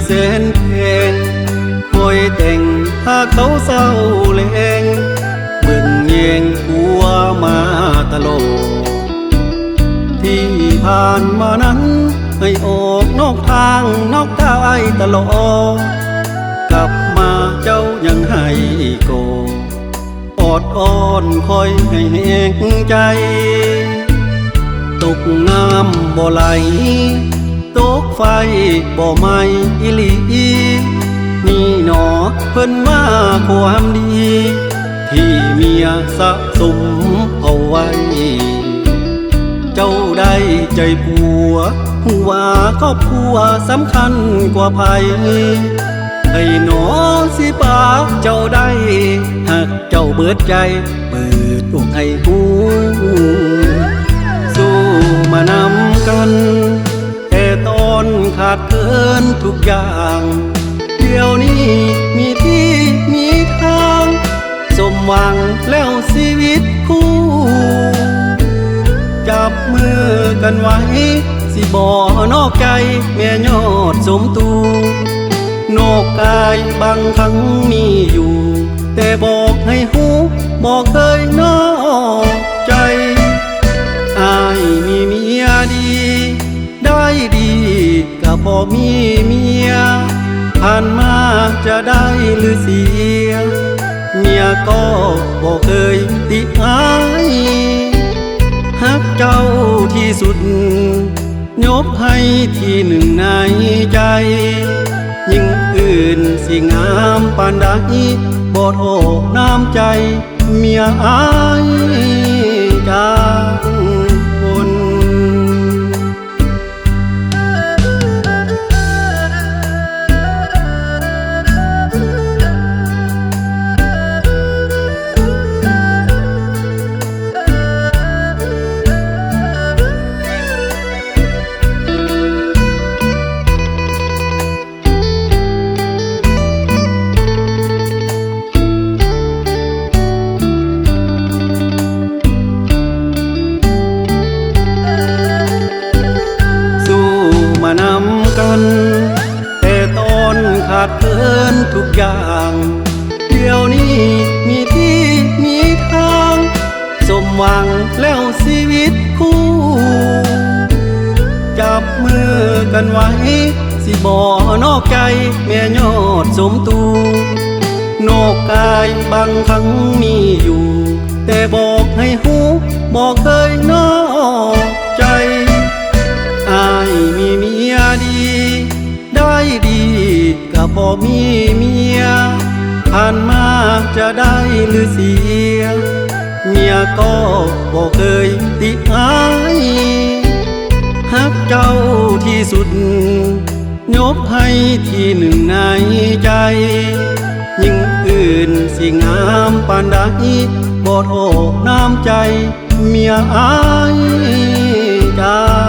แสนแพงคอยแต่งถ้าเขาเศร้าแรงเบิ่งแยงผัวมาตลอดที่ผ่านมานั้นให้ออกนอกทางนอกกายตลอดกลับมาเจ้ายังให้โกอดอ้อนคอยให้แห้งใจตกน้ำบ่ไหลตกไฟบ่ไหม้อีหลีนี่หนอเพิ่นว่าความดีที่เมียสะสมเอาไว้เจ้าได้ใจผัวหัวครอบครัวสำคัญกว่าภัยให้หนอสิปากเจ้าได้หากเจ้าเบิดใจเปิดอกให้หูสู้มานำกันแต่ตอนขาดเกินทุกอย่างเดี๋ยวนี้มีที่มีทางสมหวังแล้วชีวิตคู่จับมือกันไว้สิบ่นอกใจแม่ยอดสมตูนอกกายบางครั้งมีอยู่แต่บอกให้หูบอกเคยนอกใจอายมีเมียดีได้ดีก็พอมีเมียผ่านมาจะได้หรือเสียเมียก็บอกเคยติอายฮักเจ้าที่สุดยกให้ที่หนึ่งในใจยิ่งอื่นสิงามปานใดบ่โทษน้ำใจเมียอายจากคนนำกันแต่ตอนขาดเกินทุกอย่างเดี๋ยวนี้มีที่มีทางสมหวังแล้วชีวิตคู่จับมือกันไว้สิบ่นอกใจแม่ยอดสมตูนอกกายบางครั้งมีอยู่แต่บอกให้หูบอกเคยนอกใจอายมีเมียดีได้ดีก็พอมีเมียผ่านมาจะได้หรือเสียเมียก็บอกเคยติอายฮักเจ้าที่สุดยกให้ที่หนึ่งในใจยิ่งอื่นสิงามปานใดบ่โทษน้ำใจเมียอายจาก